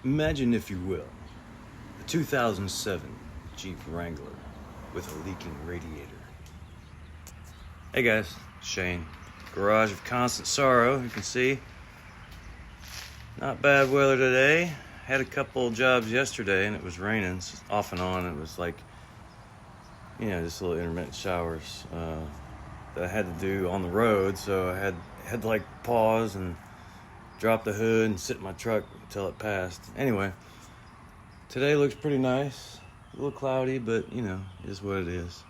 Imagine, if you will, a 2007 Jeep Wrangler with a leaking radiator. Hey guys, Shane. Garage of constant sorrow, you can see. Not bad weather today. Had a couple jobs yesterday and it was raining off and on. It was like, just little intermittent showers that I had to do on the road. So I had to like pause and drop the hood and sit in my truck until it passed. Anyway, today looks pretty nice. A little cloudy, but is what it is.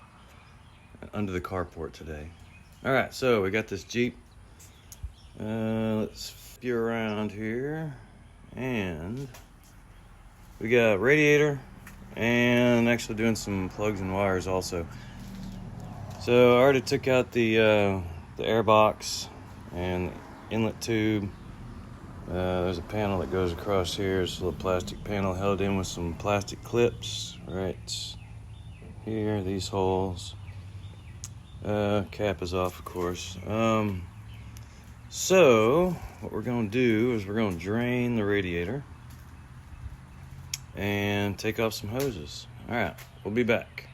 Under the carport today. All right, so we got this Jeep. Let's view around here, and we got radiator, and actually doing some plugs and wires also. So I already took out the air box and inlet tube. There's a panel that goes across here. It's a little plastic panel held in with some plastic clips right here, these holes. Cap is off, of course. So what we're going to do is we're going to drain the radiator and take off some hoses. All right, we'll be back.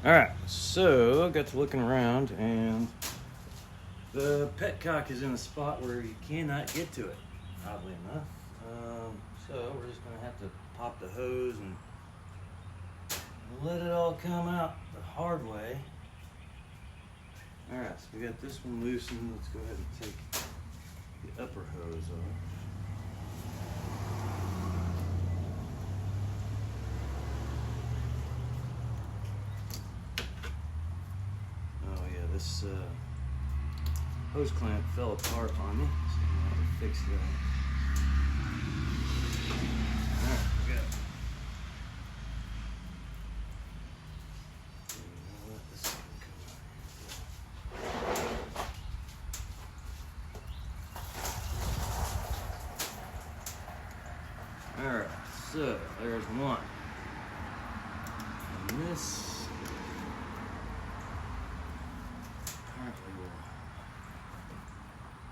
All right, so I got to looking around, and the petcock is in a spot where you cannot get to it, oddly enough. So we're just going to have to pop the hose and let it all come out the hard way. All right, so we got this one loosened. Let's go ahead and take the upper hose off. Oh yeah, this hose clamp fell apart on me, so I'm gonna have to fix that. All right, we got it. Alright, so there's one. And this apparently will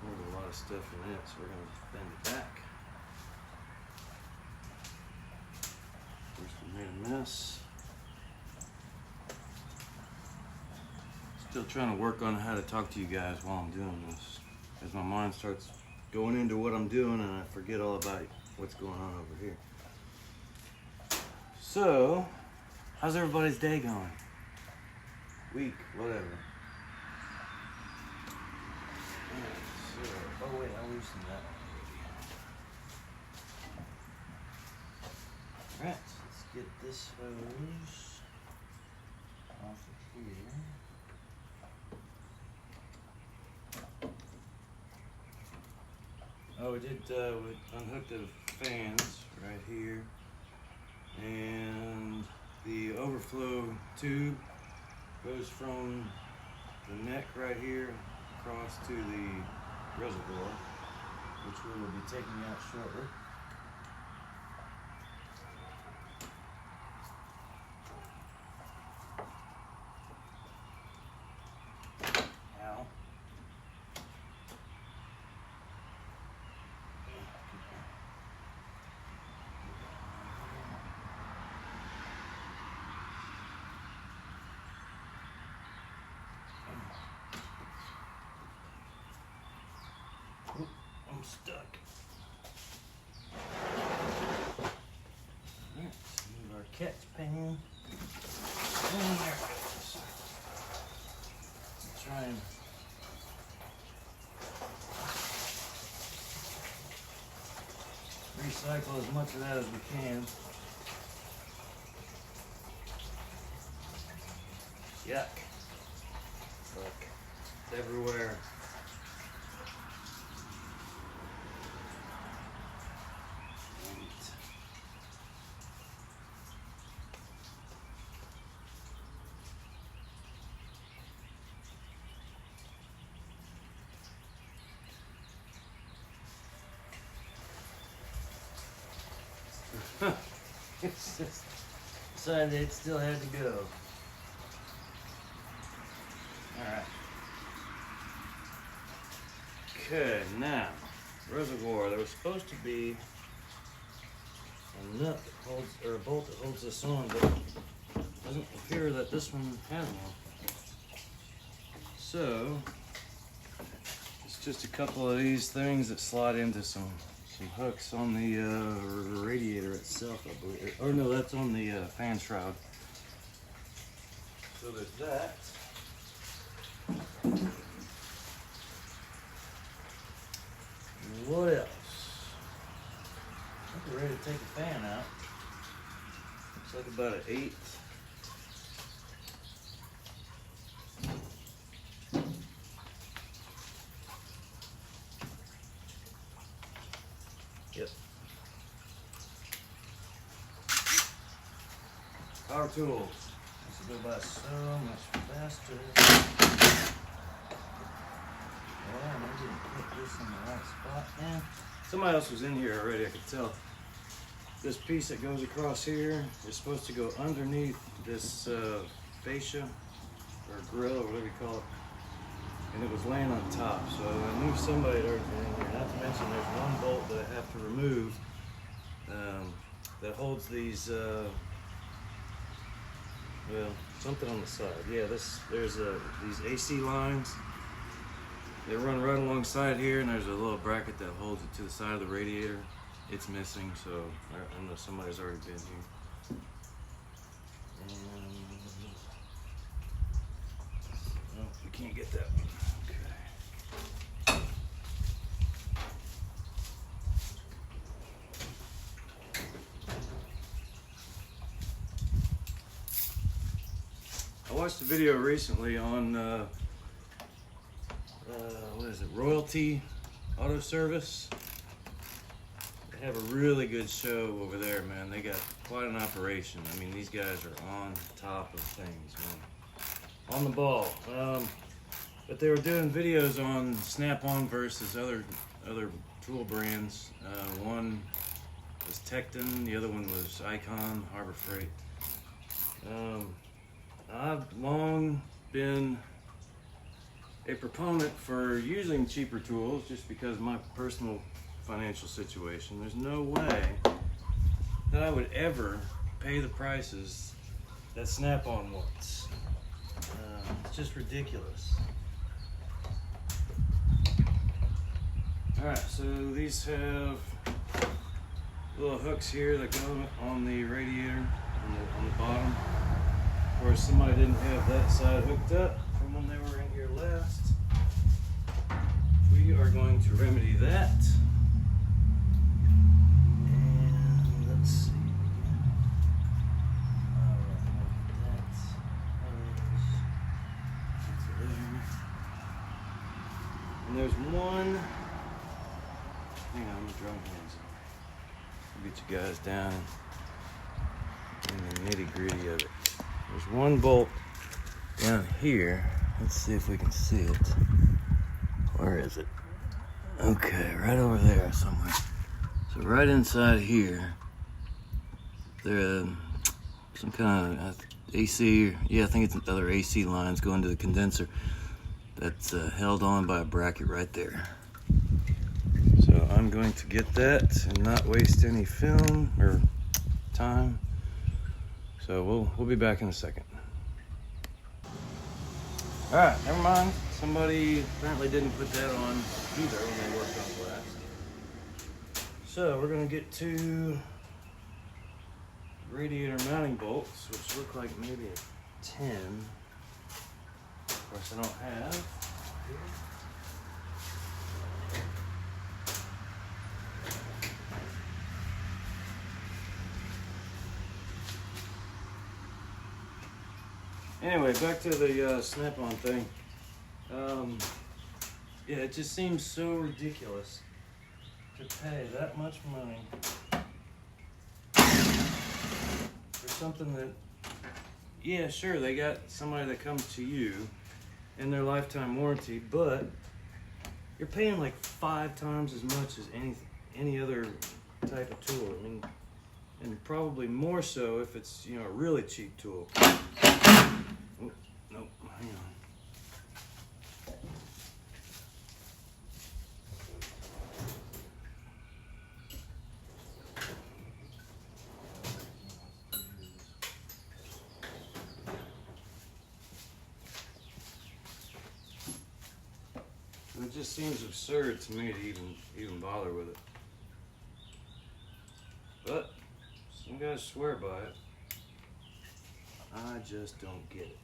hold a lot of stuff in it, so we're going to bend it back. First we made a mess. Still trying to work on how to talk to you guys while I'm doing this, as my mind starts going into what I'm doing and I forget all about what's going on over here. So, how's everybody's day going? Week, whatever. So, oh wait, I loosened that already. Alright, so let's get this hose off of here. Oh, we unhooked the fans right here, and the overflow tube goes from the neck right here across to the reservoir, which we will be taking out shortly. Ow. I'm stuck. Alright, let's move our catch pan. And there it goes. Let's try and recycle as much of that as we can. Yuck. Look, it's everywhere. It's just decided it still had to go. Alright. Okay, now reservoir. There was supposed to be a nut that holds, or a bolt that holds this on, but it doesn't appear that this one has one. So it's just a couple of these things that slide into some hooks on the radiator itself, I believe. Or no, that's on the fan shroud. So there's that. What else? I think we're ready to take the fan out. Looks like about an 8. Yep. Power tools. This will go by so much faster. Well, I didn't put this in the right spot. Yeah. Somebody else was in here already, I could tell. This piece that goes across here is supposed to go underneath this fascia or grill or whatever you call it. And it was laying on top, so I knew somebody had already been in here. Not to mention there's one bolt that I have to remove that holds these, well, something on the side. Yeah, there's these AC lines. They run right alongside here, and there's a little bracket that holds it to the side of the radiator. It's missing, so I know somebody's already been here. And, oh, we can't get that one. Okay. I watched a video recently on what is it, Royalty Auto Service. They have a really good show over there, man. They got quite an operation. I mean, these guys are on top of things, man. On the ball. But they were doing videos on Snap-on versus other tool brands. One was Tecton, the other one was Icon, Harbor Freight. I've long been a proponent for using cheaper tools just because of my personal financial situation. There's no way that I would ever pay the prices that Snap-on wants. It's just ridiculous. Alright, so these have little hooks here that go on the radiator on the bottom. Of course, somebody didn't have that side hooked up from when they were in here last. We are going to remedy that. And let's see. And there's one. Hang on, I'm drum hands. I'll get you guys down in the nitty gritty of it. There's one bolt down here. Let's see if we can see it. Where is it? Okay, right over there somewhere. So right inside here, there's some kind of AC, yeah, I think it's other AC lines going to the condenser that's held on by a bracket right there. So I'm going to get that and not waste any film or time. So we'll be back in a second. All right, never mind. Somebody apparently didn't put that on either when they worked on glass. So we're gonna get two radiator mounting bolts, which look like maybe a 10. Of course, I don't have here. Anyway, back to the Snap-on thing. Yeah, it just seems so ridiculous to pay that much money for something that, yeah, sure, they got somebody that comes to you in their lifetime warranty, but you're paying like 5 times as much as any other type of tool. I mean, and probably more so if it's, you know, a really cheap tool. Oh, nope, hang on. it just seems absurd to me to even bother with it. But some guys swear by it. I just don't get it.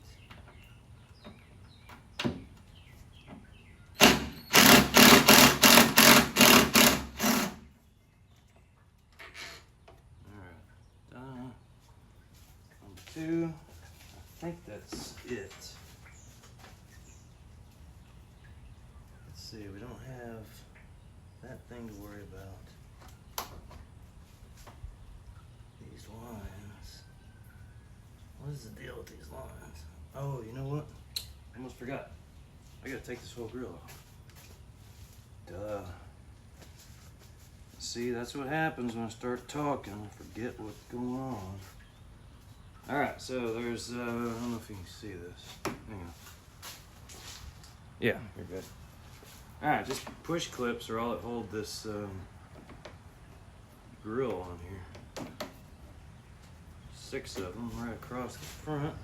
Two. I think that's it. Let's see, we don't have that thing to worry about. These lines. What is the deal with these lines? Oh, you know what? I almost forgot. I gotta take this whole grill off. Duh. See, that's what happens when I start talking. I forget what's going on. Alright, so there's, I don't know if you can see this. Hang on. Yeah, you're good. Alright, just push clips are all that hold this grill on here. 6 of them right across the front.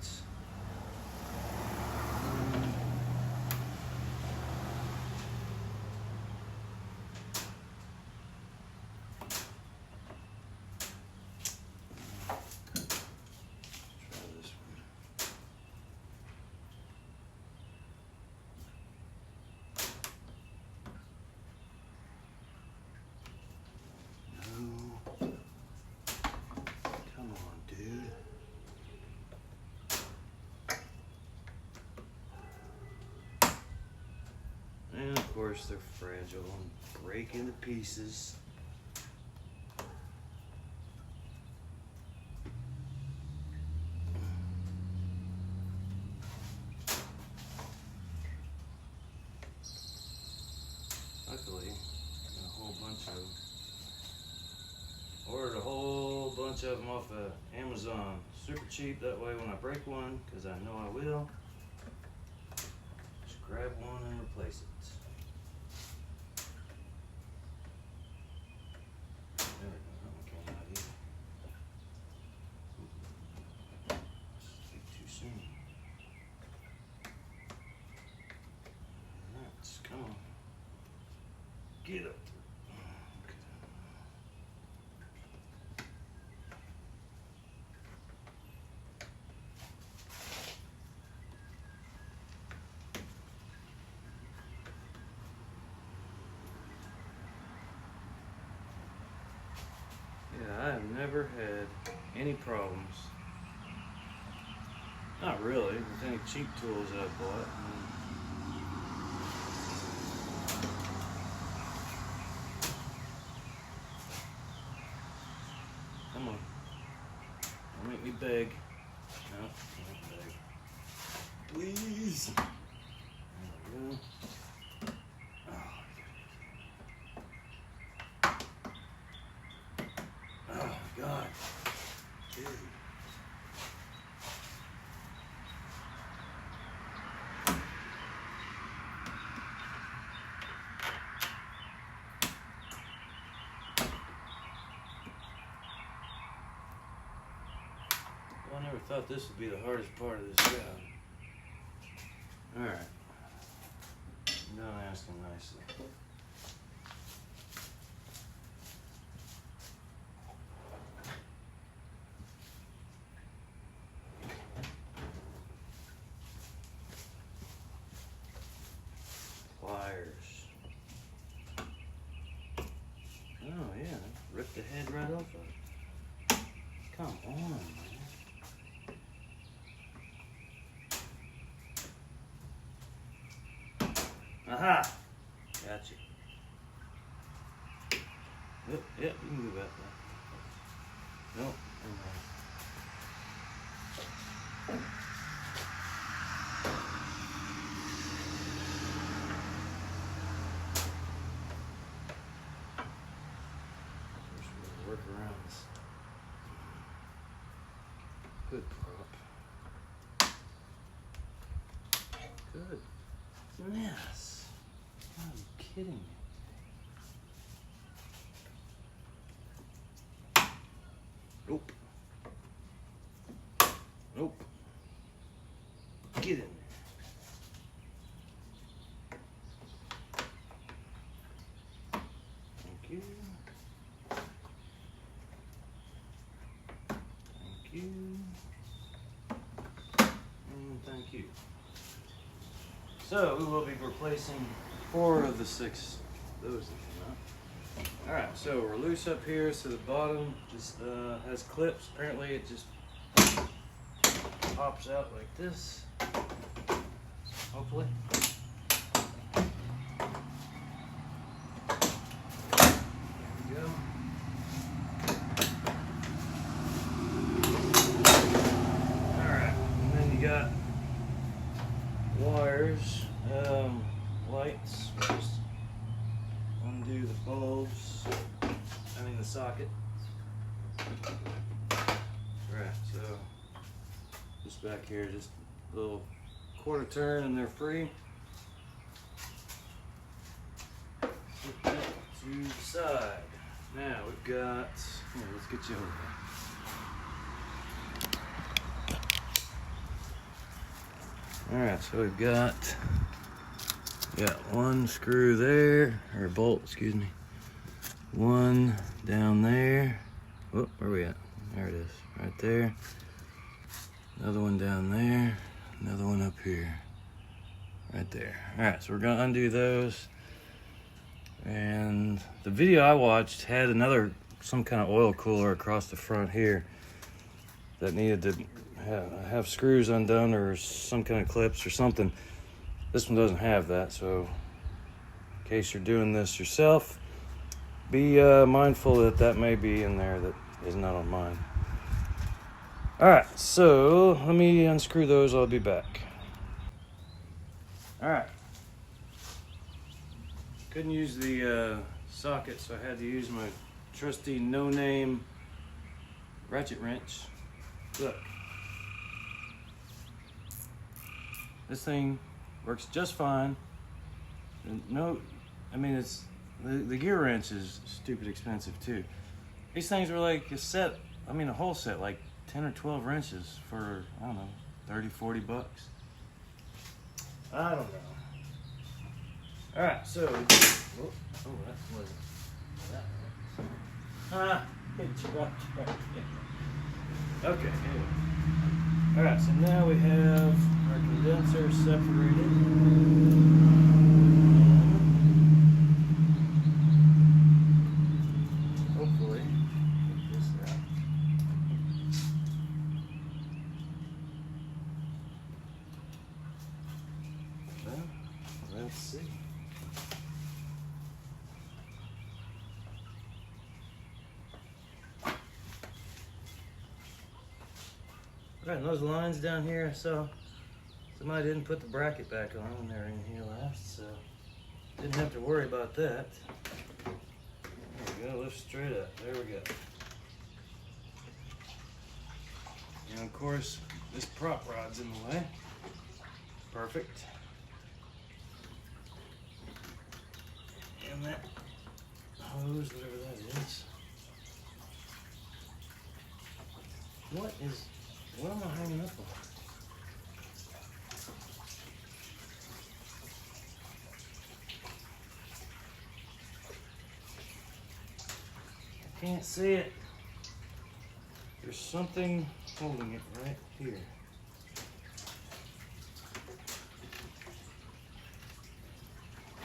And of course they're fragile and break into pieces. Luckily, got a whole bunch of them. Ordered a whole bunch of them off of Amazon. Super cheap, that way when I break one, because I know I will, just grab one and replace it. There we go, that one came out easy. Speak too soon. Alright, come on. Get up. Yeah, I have never had any problems. Not really, with any cheap tools I've bought. Come on. Don't make me beg. No, don't beg. Please. There we go. Oh my God. Dude. Well, I never thought this would be the hardest part of this job. Alright. I'm done asking nicely. Pliers. Oh yeah, ripped the head right off of it. Come on, man. Aha! Gotcha. Yep, you can do that. Nope. Work around this hood prop. Good. Yes. Are you kidding me? Nope. Nope. Get in there. So we will be replacing 4 of the 6 of those that came out. Alright, so we're loose up here, so the bottom just has clips. Apparently it just pops out like this. Hopefully. There we go. Alright, and then you got wires, lights. Just undo the bulbs, the socket. Right, so just back here, just a little quarter turn and they're free. Put that to the side. Now we've got, here, let's get you over here. Alright, so we've got one screw there, or a bolt, excuse me. One down there. Whoop, where are we at? There it is, right there. Another one down there. Another one up here. Right there. Alright, so we're gonna undo those. And the video I watched had some kind of oil cooler across the front here that needed to have screws undone or some kind of clips or something. This one doesn't have that, so in case you're doing this yourself, be mindful that that may be in there that is not on mine. Alright, so let me unscrew those, I'll be back. Alright. Couldn't use the socket, so I had to use my trusty no-name ratchet wrench. Look. This thing works just fine. It's the gear wrench is stupid expensive too. These things were like a whole set, like 10 or 12 wrenches for, I don't know, 30, 40 bucks. I don't know. All right, so, that wasn't that. It's right. Okay, anyway. All right, so now we have our condenser separated. Hopefully, get this out. Well, let's see. Right, and those lines down here, so somebody didn't put the bracket back on when they were in here last, so didn't have to worry about that. There we go, lift straight up. There we go. And of course, this prop rod's in the way. Perfect. And that hose, whatever that is. What am I hanging up on? I can't see it. There's something holding it right here.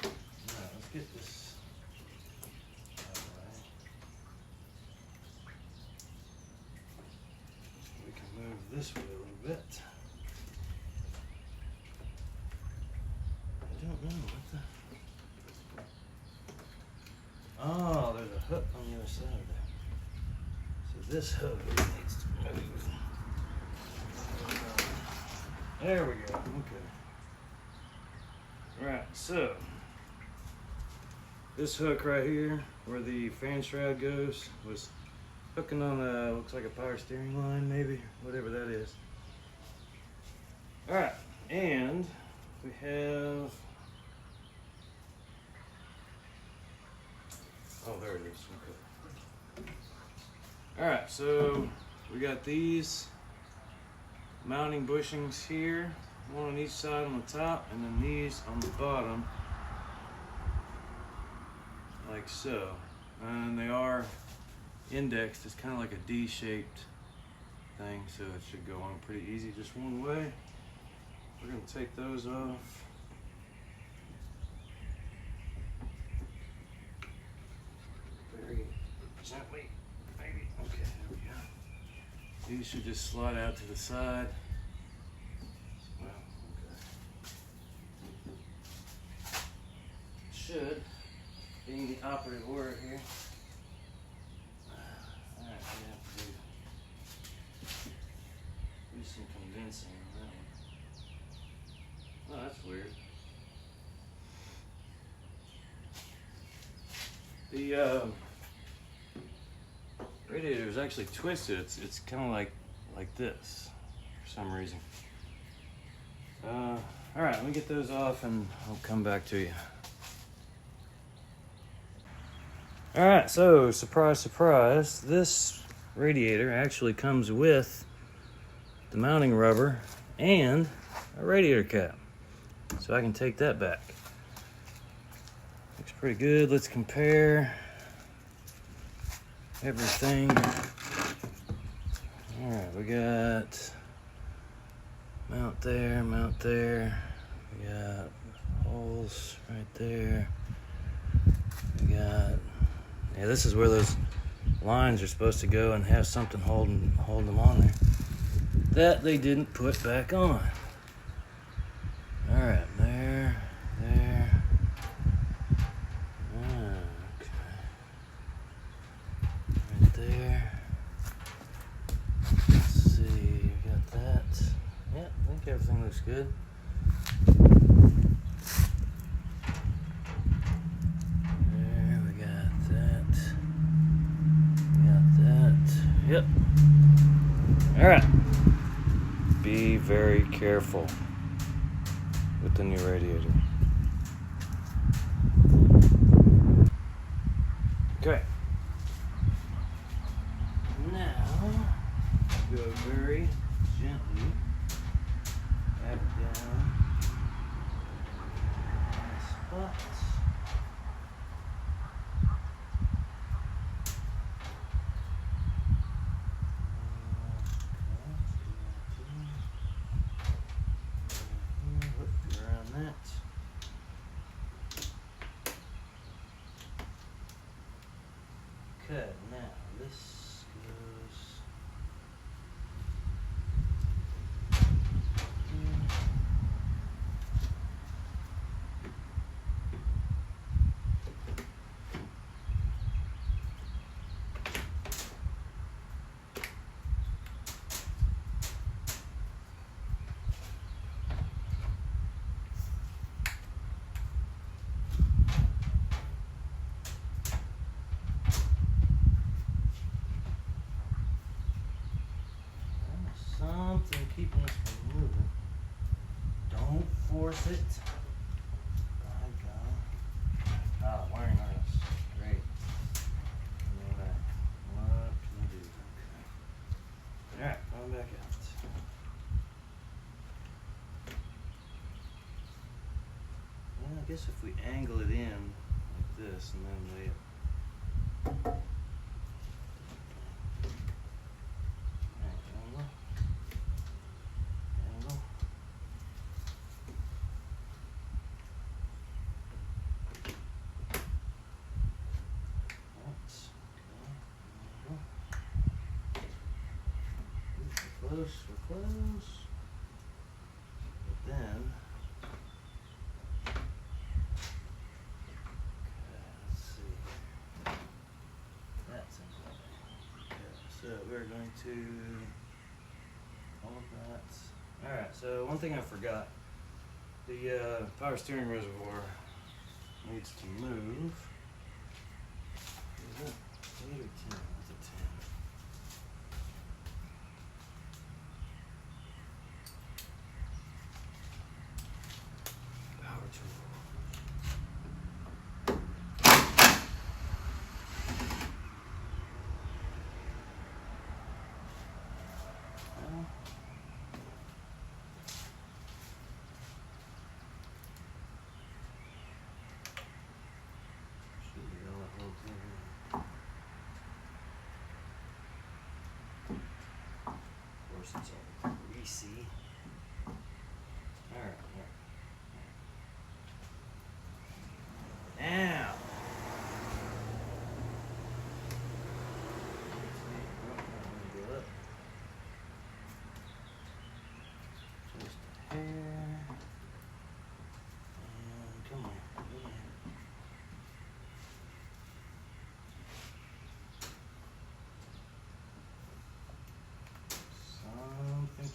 Now, let's get this out of the way. We can move this way a little bit. I don't know what the... Oh, there's a hook on the other side of that. So this hook needs to move. There we go, okay. Right, so this hook right here, where the fan shroud goes, was hooking on looks like a power steering line maybe, whatever that is. Alright, and we have, oh there it is, okay. Alright, so we got these mounting bushings here, one on each side on the top, and then these on the bottom, like so. And they are indexed, it's kind of like a D-shaped thing, so it should go on pretty easy, just one way. We're going to take those off. gently, maybe. Okay, there we go. These should just slide out to the side. Well, okay. Should, being the operative word here. Alright, we have to do some convincing on that one. Oh, that's weird. The radiator is actually twisted. It's kind of like this for some reason. All right, let me get those off and I'll come back to you. All right, so surprise, surprise, this radiator actually comes with the mounting rubber and a radiator cap. So I can take that back. Looks pretty good. Let's compare everything. All right, we got mount there, mount there. We got holes right there. We got, yeah, this is where those lines are supposed to go and have something holding them on there. That they didn't put back on. All right, there. Okay. Right there. Let's see, we got that. Yeah, I think everything looks good. There, we got that. Yep. All right. Be very careful with the new radiator. Okay. Now, go very gently back down the spots. Okay, now this goes something keeping us from moving. Don't force it. My God. Ah, wiring harness. Great. Alright. What can I do? Okay. Alright, going back out. Well, I guess if we angle it in like this and then lay it. We're close. But then, okay, let's see. That's important. Okay, so we're going to hold that. All right. So one thing I forgot: the power steering reservoir needs to move. Is it 8 or 10? It's a 10. It's all greasy. All right. Now,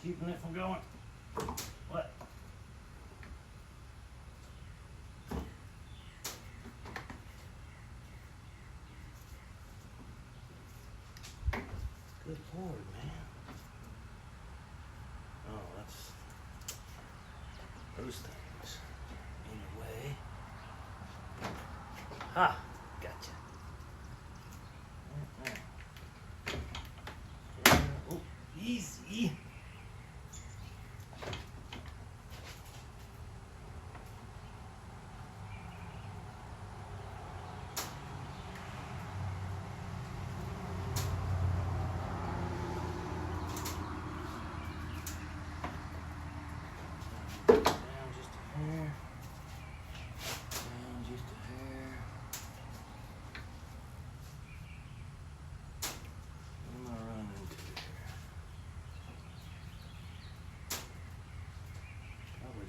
keeping it from going. What? Good Lord, man. Oh, that's those things in the way. Ha! Gotcha. Oh, easy.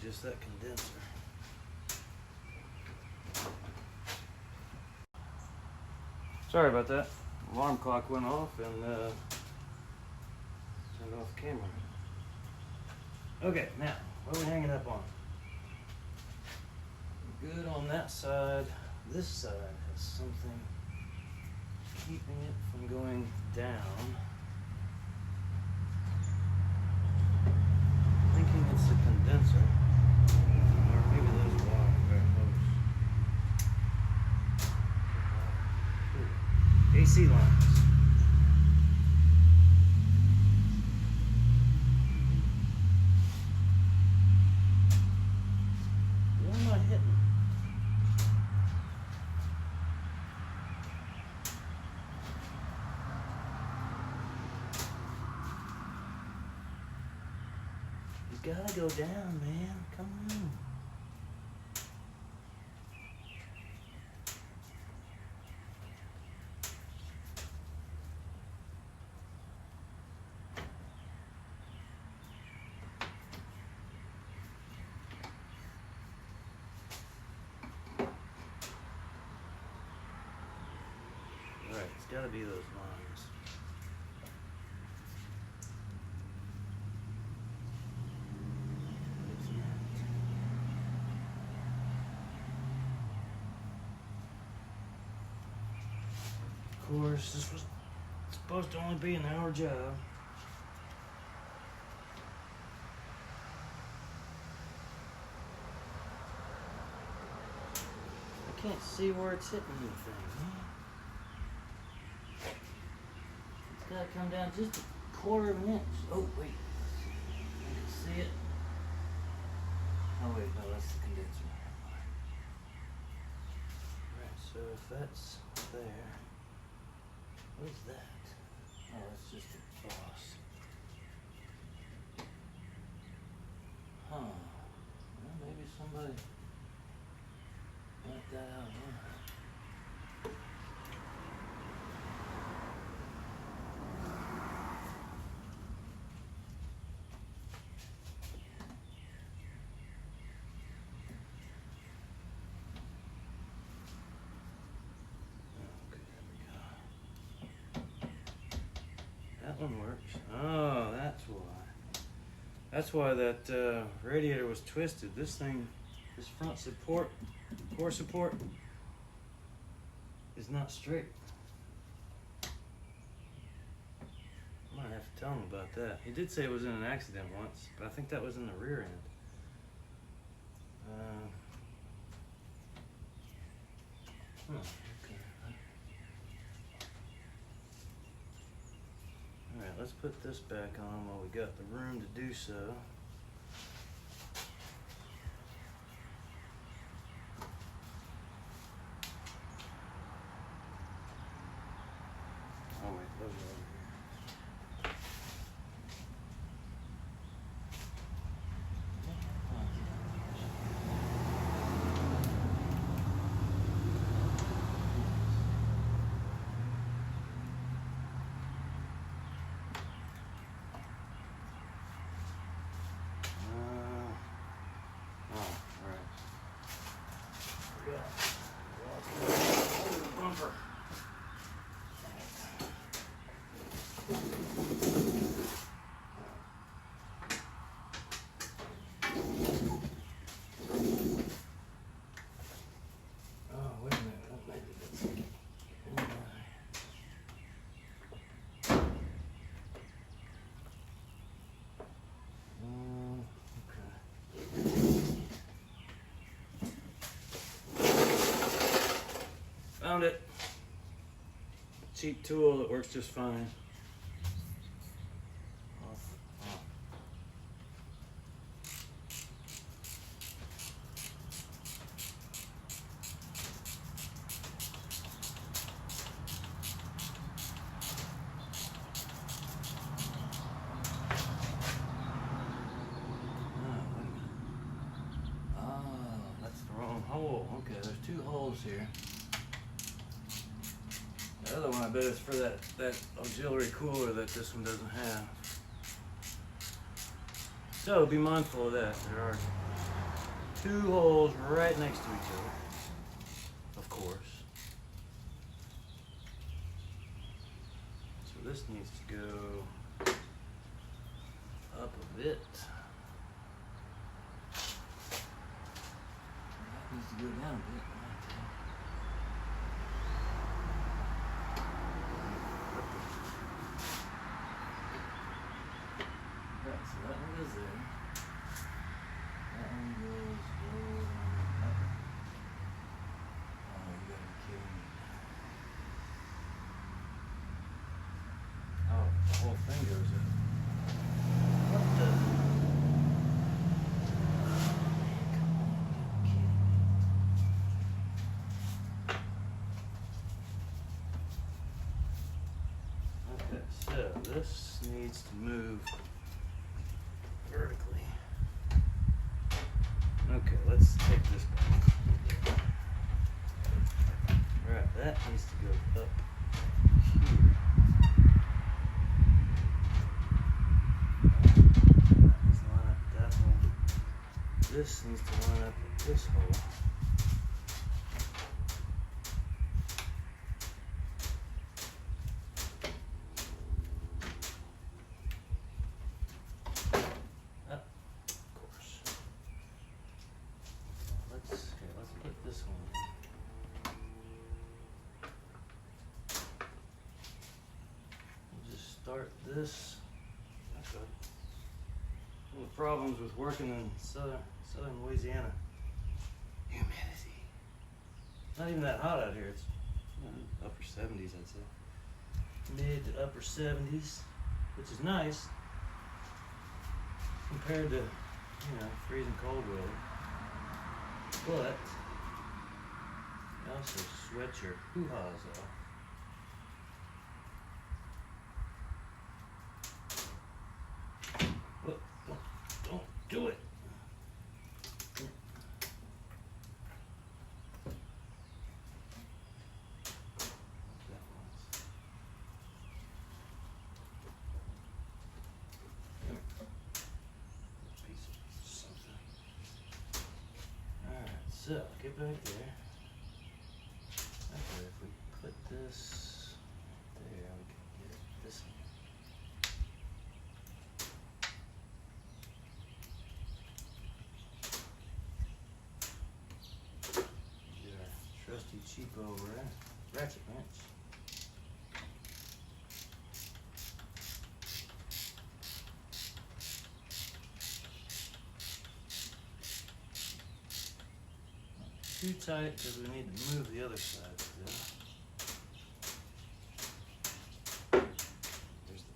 Just that condenser. Sorry about that. Alarm clock went off and turned off the camera. Okay, now what are we hanging up on? Good on that side. This side has something keeping it from going down. Thinking it's the condenser. Maybe those wires are close. AC lines. What am I hitting? You gotta go down, man. Come on. Right, it's gotta be those lines. Of course, this was supposed to only be an hour job. I can't see where it's hitting anything, man. It's gotta come down just a quarter of an inch. Oh, wait. I can see it. Oh, wait, no, that's the condenser. Alright, so if that's there, what is that? Oh, that's just a boss. Huh. Well, maybe somebody got that out, huh? That one works. Oh, that's why. That's why that radiator was twisted. This thing, this front support, core support, is not straight. I might have to tell him about that. He did say it was in an accident once, but I think that was in the rear end. Okay. Alright, let's put this back on while we got the room to do so. Oh wait, those are over here. found it. Cheap tool that works just fine. Hole. Okay, there's two holes here. The other one, I bet, is for that auxiliary cooler that this one doesn't have. So be mindful of that. There are two holes right next to each other, of course. So this needs to go up a bit. Needs to go down a bit. Right, so that one goes there. That one goes over up. Oh, you gotta be kidding me. Oh, the whole thing goes up. What the? So this needs to move vertically. Okay, let's take this one. Alright, that needs to go up here. That needs to line up with that hole. This needs to line up with this hole. Start this. Okay. One of the problems with working in southern Louisiana, humidity. Not even that hot out here. It's upper 70s, I'd say. Mid to upper 70s, which is nice compared to, freezing cold weather. But you also sweat your hoo-haws off. Don't do it. Piece of something. Alright, so get back there. Okay, if we put this there, we can get this one. Trusty cheapo ratchet wrench. Not too tight because we need to move the other side still. There's the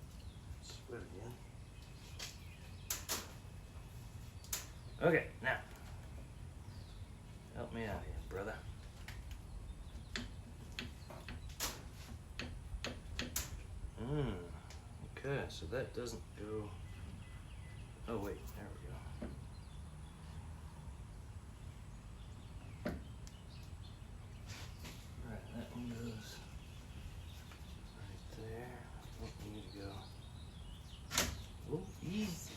split again. Okay, now help me out here, brother. Okay, so that doesn't go. Oh wait, there we go. Right, that one goes right there. Oh, we need to go. Oh, easy.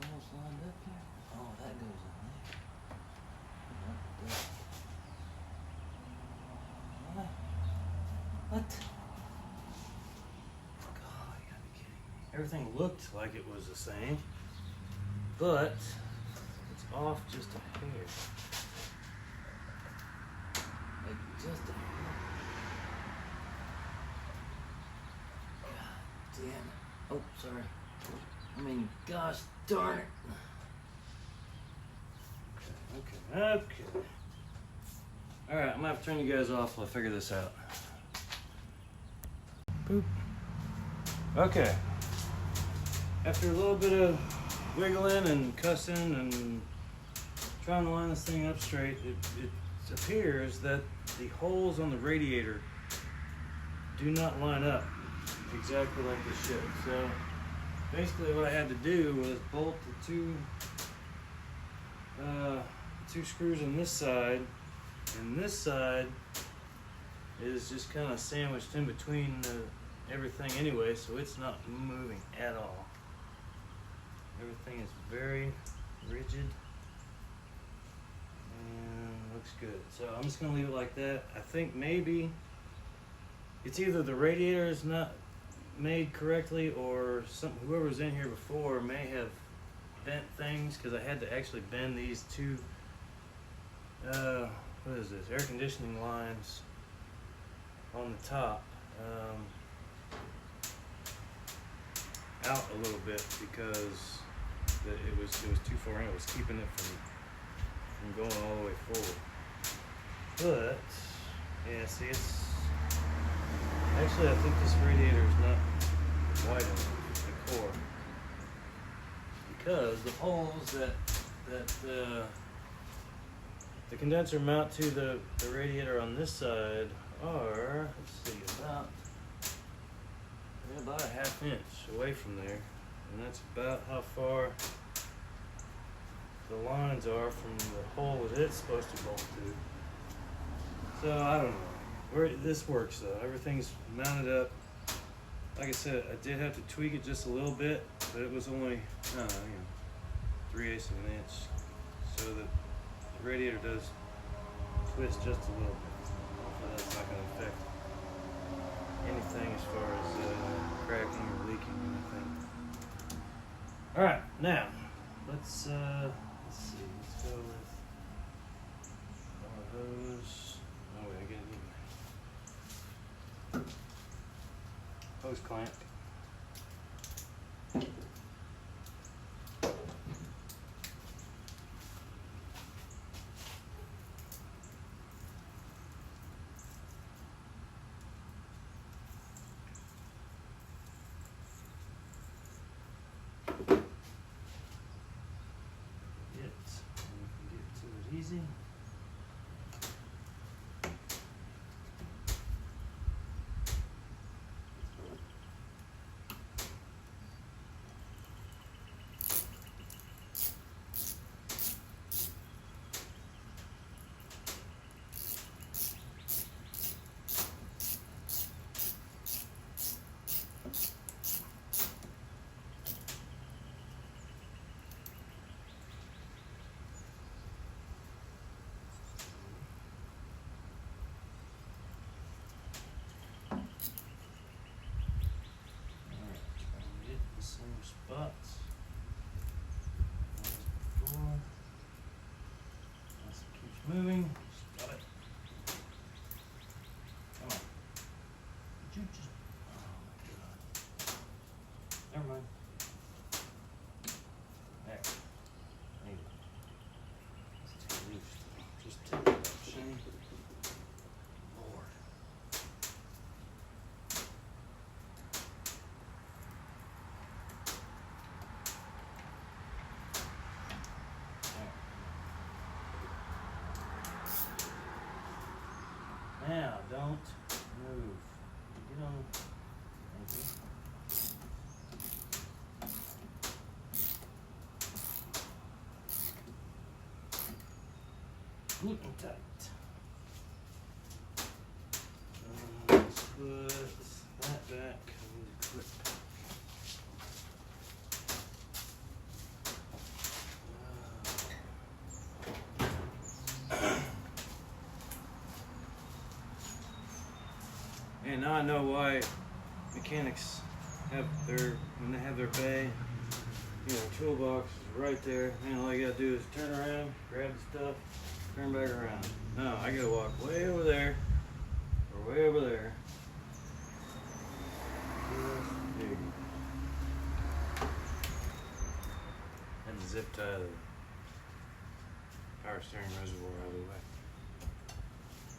Almost lined up here. Oh, that goes in there. What? God, you gotta be kidding me. Everything looked like it was the same, but it's off just a hair. Like just a hair. God damn it. Oh, sorry. I mean, gosh darn it. Okay. Alright, I'm gonna have to turn you guys off while I figure this out. Boop. Okay. After a little bit of wiggling and cussing and trying to line this thing up straight, it appears that the holes on the radiator do not line up exactly like they should. So basically what I had to do was bolt the two screws on this side, and this side is just kind of sandwiched in between everything anyway, so it's not moving at all. Everything is very rigid and looks good. So I'm just gonna leave it like that. I think maybe it's either the radiator is not made correctly, or whoever's in here before may have bent things, because I had to actually bend these two what is this, air conditioning lines on the top out a little bit, because it was too far in. It was keeping it from going all the way forward. But yeah, see, it's actually, I think this radiator is not wide enough, the core, because the holes that the condenser mount to the radiator on this side are, let's see, about a ½ inch away from there, and that's about how far the lines are from the hole that it's supposed to bolt to. So I don't know. This works though. Everything's mounted up. Like I said, I did have to tweak it just a little bit, but it was only 3/8 of an inch, so that the radiator does twist just a little bit. Hopefully that's not going to affect anything as far as cracking or leaking or anything. All right, now let's see. Let's go with one of those. Oh wait, I gotta need my hose clamp. Easy. Spots as before. As it keeps moving, stop it. Come on. Would you just? Oh my God. Never mind. There. Maybe. It's too loose. Just take it up, Shane. Lord. Now, don't move. Get on. Thank you. Good and tight. Let's put that back. I need a clip. And now I know why mechanics have when they have their bay, toolbox is right there. And all you gotta do is turn around, grab the stuff, turn back around. No, I gotta walk way over there, or way over there. And zip tie power steering reservoir out of the way.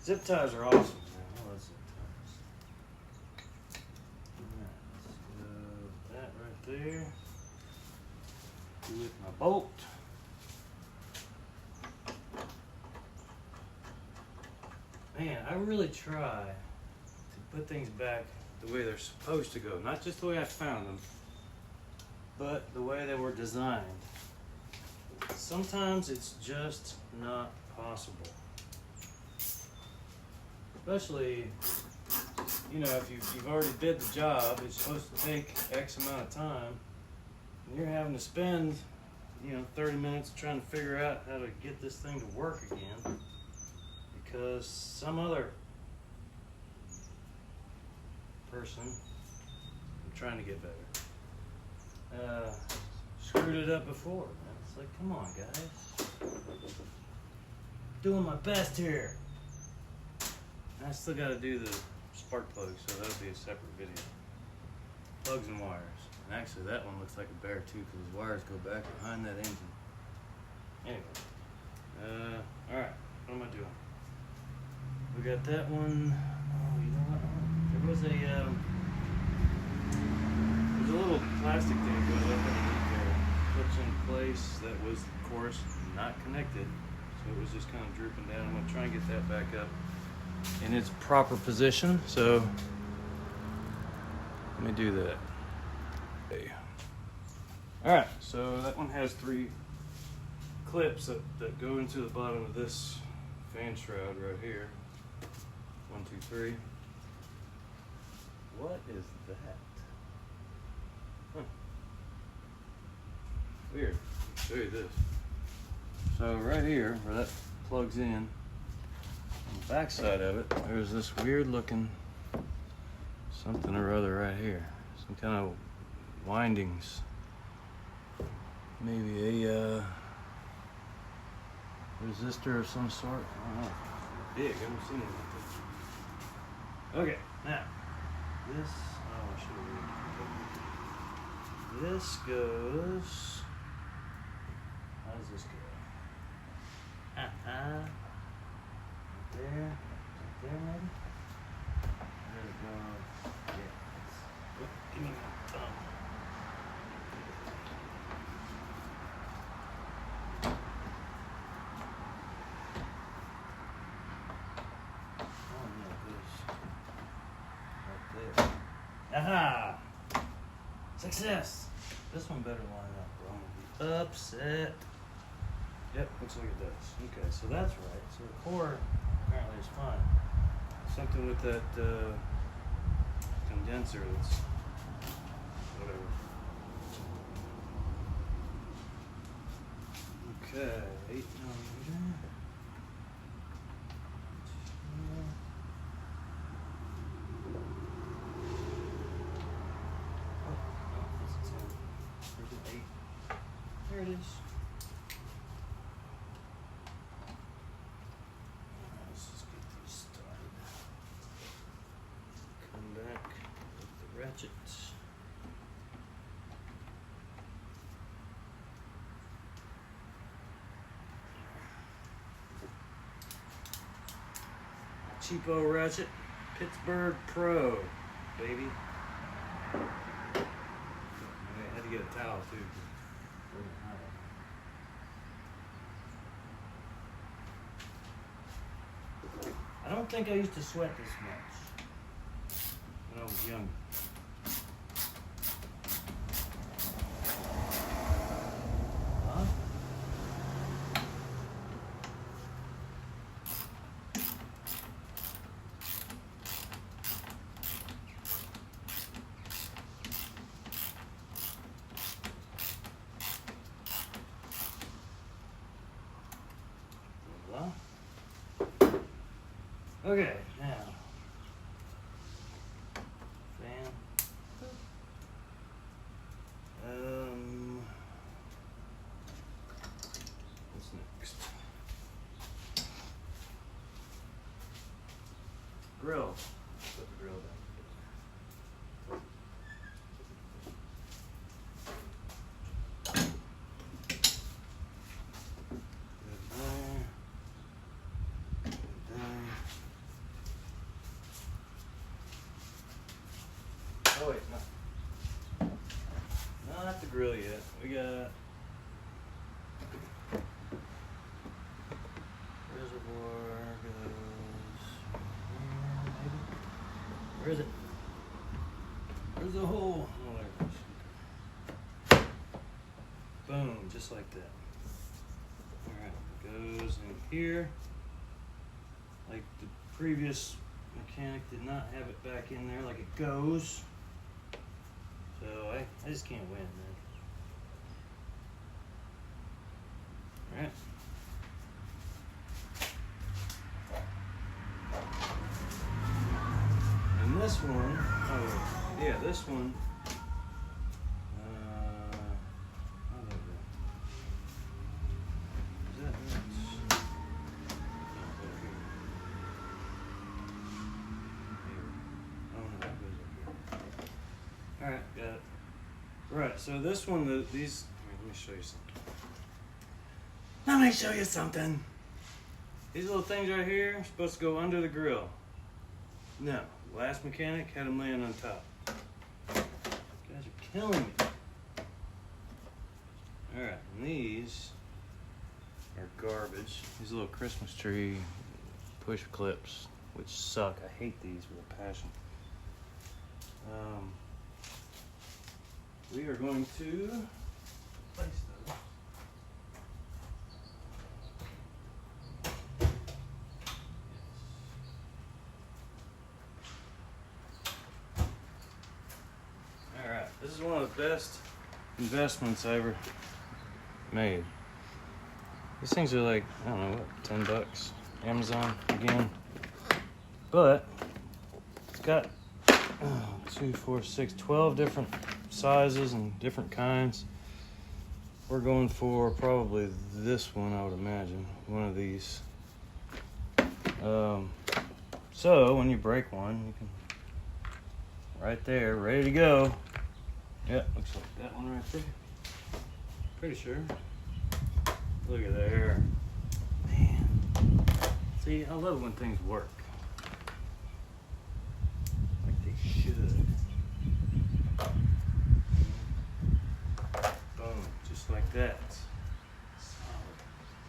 Zip ties are awesome, man. I love zip ties. Alright, let's go that right there. With my bolt. Man, I really try to put things back the way they're supposed to go. Not just the way I found them, but the way they were designed. Sometimes it's just not possible. Especially, you know, if you've already did the job, it's supposed to take X amount of time, and you're having to spend, 30 minutes trying to figure out how to get this thing to work again because some other person, I'm trying to get better, screwed it up before, man. It's like, come on, guys. Doing my best here. I still got to do the spark plugs, so that'll be a separate video. Plugs and wires. And actually, that one looks like a bear too, because his wires go back behind that engine. Anyway, all right. What am I doing? We got that one. Oh, you know what? There was there's a little plastic thing that goes up underneath there, clips in place. That was, of course, not connected, so it was just kind of drooping down. I'm gonna try and get that back up in its proper position. So let me do that. Okay. All right, so that one has 3 clips that go into the bottom of this fan shroud right here. 1, 2, 3. What is that? Huh. Weird. I'll show you this. So right here, where that plugs in, on the back side of it, there's this weird looking something or other right here. Some kind of windings. Maybe a resistor of some sort. I don't know. Big. I haven't seen it like this. Okay, now this. Oh, I should have. This goes. How does this go? Right there. Right there, maybe. There it goes. Yeah. Oop, give me my thumb. Aha! Success! This one better line up, bro. I'm gonna be upset. Yep, looks like it does. Okay, so that's right. So the core apparently is fine. Something with that condenser that's whatever. Okay, 8mm. There it is. Let's just get these started. Come back with the ratchet. Cheapo ratchet, Pittsburgh Pro, baby. I had to get a towel too. I don't think I used to sweat this much when I was young. Huh? Voila. Okay, now, fan. What's next? Grill. Put the grill down. Good there. Where is it? Where's the hole? Oh, there it is. Boom, just like that. Alright, goes in here. Like the previous mechanic did not have it back in there like it goes. So I just can't win, man. Alright. And this one, oh yeah, this one, is that nuts? Oh no, that goes up here. Alright, got it. Right, so this one, let me show you something. Let me show you something. These little things right here are supposed to go under the grill. No, last mechanic had them laying on top. You guys are killing me. Alright, and these are garbage. These little Christmas tree push clips, which suck. I hate these with a passion. We are going to place those. Alright, this is one of the best investments I ever made. These things are like, I don't know, what, 10 bucks? Amazon again. But it's got 2, 4, 6, 12 different sizes and different kinds. We're going for probably this one, I would imagine. One of these. So when you break one, you can right there, ready to go. Yeah, looks like that one right there. Pretty sure. Look at there. Man. See, I love when things work. Like they should. Boom, just like that.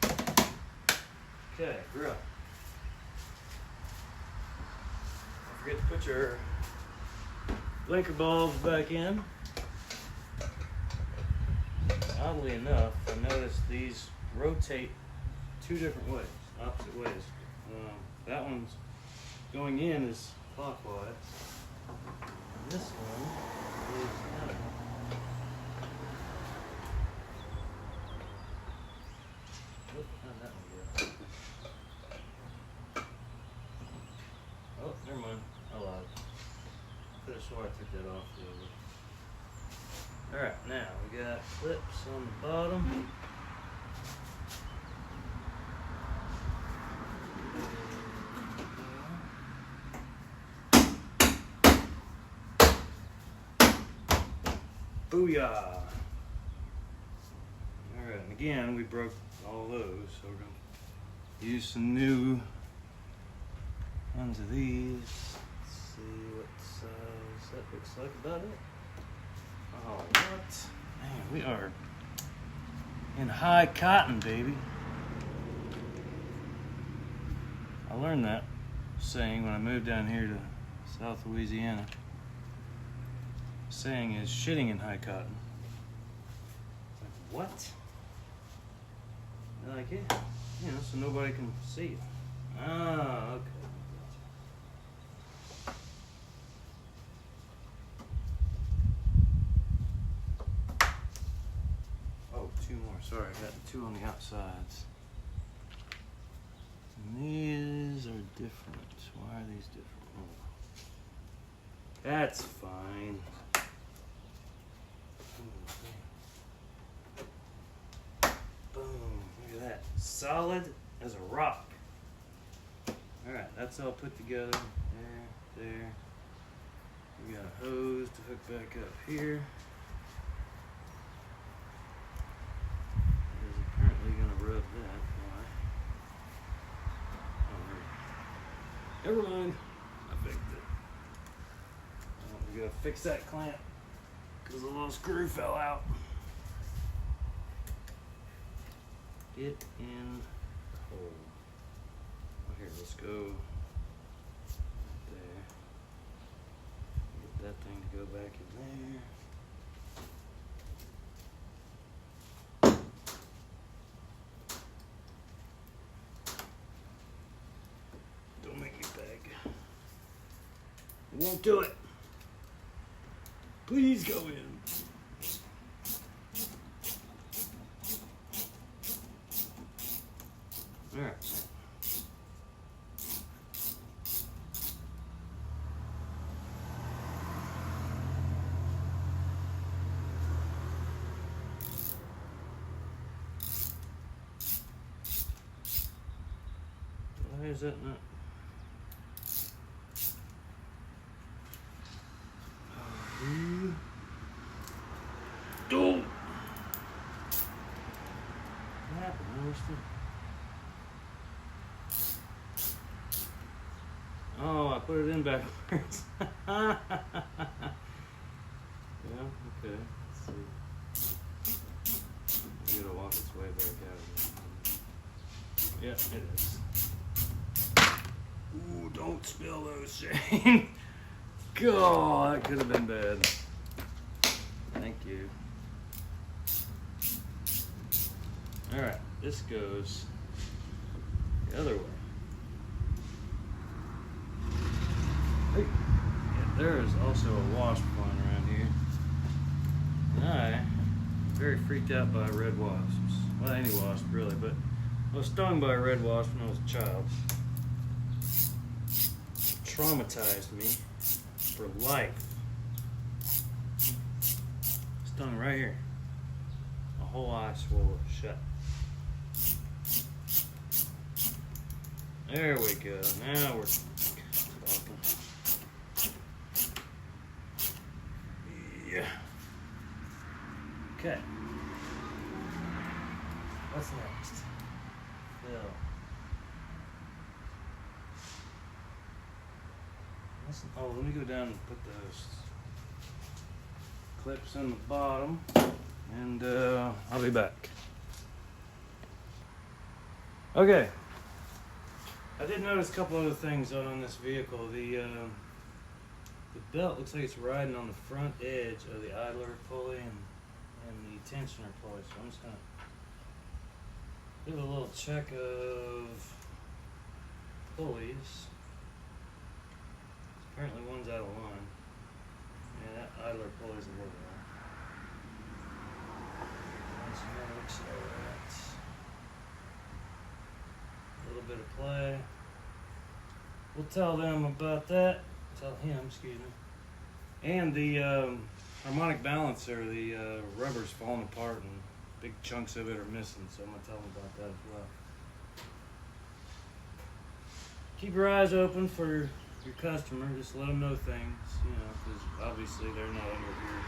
Solid. Okay, grill. Don't forget to put your blinker bulbs back in. Oddly enough, I noticed these rotate 2 different ways, opposite ways. That one's going in is clockwise. And this one is counter. How'd that one go? Oh, never mind. I lied. Could have swore I took that off the other. Alright, now we got clips on the bottom. Booyah! Alright, and again, we broke all those, so we're going to use some new ones of these. Let's see what size that looks like about it. Oh, what? Man, we are in high cotton, baby. I learned that saying when I moved down here to South Louisiana. Saying is shitting in high cotton. Like, what? They're like, yeah, you know, so nobody can see it. Ah, okay. Oh, 2 more. Sorry, I got 2 on the outsides. And these are different. Why are these different? Oh. That's fine. Boom. Look at that. Solid as a rock. Alright, that's all put together. There. We got a hose to hook back up here. It is apparently going to rub that. Why? Oh, never mind. I fixed it. We gotta fix that clamp because the little screw fell out. Get in the hole. Oh, here, let's go there. that thing to go back in there. Don't make me beg. I won't do it. Please go in. All right. Why is that not? Don't. What happened? Oh, I put it in backwards. Yeah, okay. Let's see. You gotta walk its way back out of here. Yeah, it is. Ooh, don't spill those, Shane. God, that could have been bad. Thank you. Alright, this goes the other way. Hey. Yeah, there is also a wasp flying around here. And I'm very freaked out by red wasps. Well, any wasp really, but I was stung by a red wasp when I was a child. It traumatized me for life. Stung right here. My whole eye swole shut. There we go. Now we're talking. Yeah. Okay. What's next? Fill. Listen. Oh, let me go down and put those clips in the bottom, and I'll be back. Okay. I did notice a couple other things on this vehicle. The belt looks like it's riding on the front edge of the idler pulley and the tensioner pulley. So I'm just gonna do a little check of pulleys. Apparently one's out of line. Yeah, that idler pulley's a little off. Once more looks alright. A little bit of play. We'll tell them about that. Tell him, excuse me. And the harmonic balancer, the rubber's falling apart and big chunks of it are missing, so I'm gonna tell them about that as well. Keep your eyes open for your customer. Just let them know things, you know, because obviously they're not under here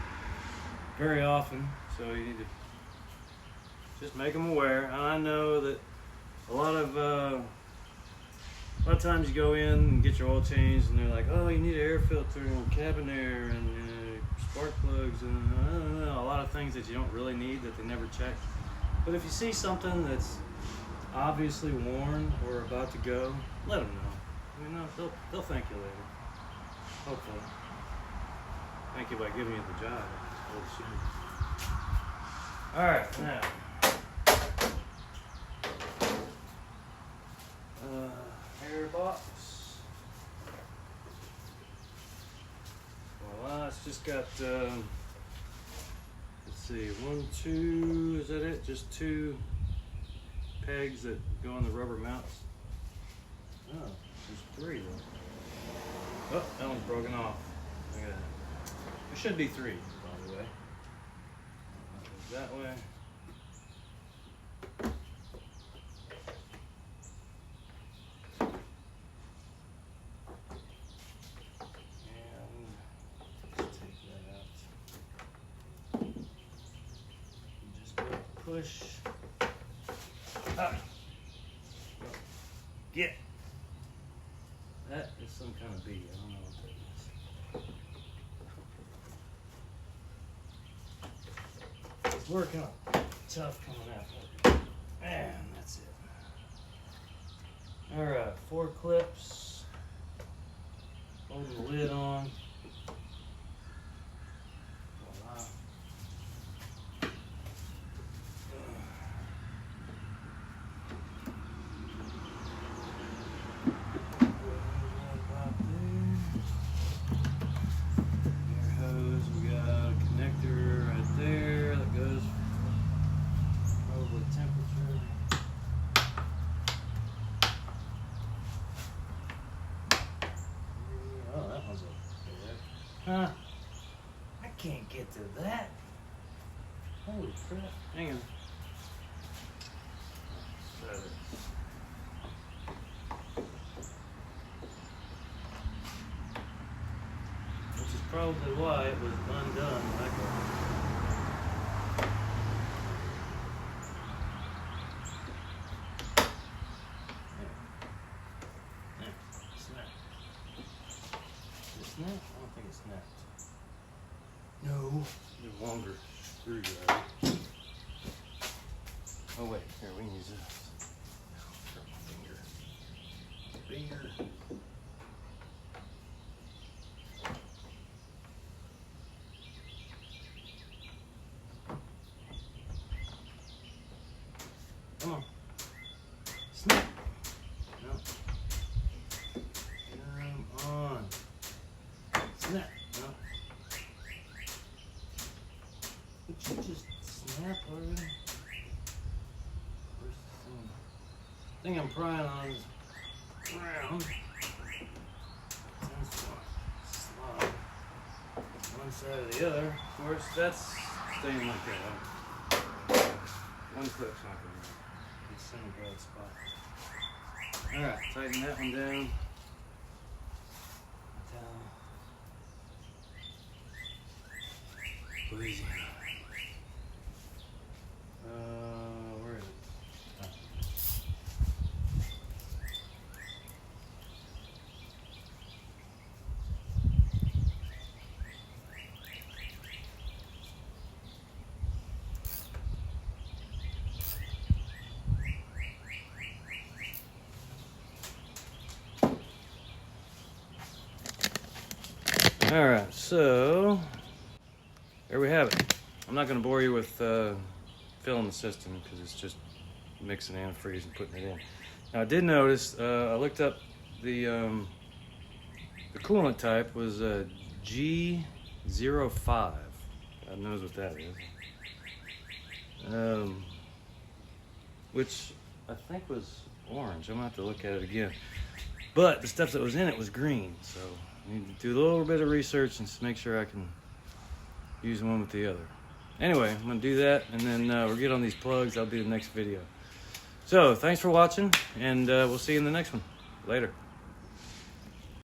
very often, so you need to just make them aware. And I know that a lot of times you go in and get your oil changed and they're like, oh, you need an air filter and cabin air and spark plugs and I don't know, a lot of things that you don't really need that they never check. But if you see something that's obviously worn or about to go, let them know. I mean, they'll thank you later. Hopefully. Thank you by giving you the job. Alright, now. Air box. Well, it's just got, let's see, 1, 2, is that it? Just 2 pegs that go on the rubber mounts. Oh, there's 3 though. Oh, that one's broken off. Look at that. There should be 3, by the way. That way. Push. Ah. Get. That is some kind of bee. I don't know what that is. It's working out tough coming out. And that's it. Alright, 4 clips. Holding the lid on. Huh? I can't get to that. Holy crap. Hang on. Which is probably why it was undone when I got it. Snap. Is it snapped? I don't think it's snapped. No. Need a longer screwdriver. Oh wait, here we can use this. Hurt my finger. Come on. Snap. No. Come on. Snap. No. Would you just snap already? Where's the thing? I'm prying on is round. Slide. One side or the other. Of course, that's staying like that. One clip's not going to work. It's in a bad spot. Alright, tighten that one down. Easy. Where is it? All right, so there we have it. I'm not going to bore you with filling the system because it's just mixing antifreeze and putting it in. Now I did notice, I looked up the coolant type was G05. God knows what that is. Which I think was orange. I'm going to have to look at it again. But the stuff that was in it was green, so I need to do a little bit of research and make sure I can use one with the other. Anyway, I'm going to do that, and then we'll get on these plugs. That'll be the next video. So, thanks for watching, and we'll see you in the next one. Later.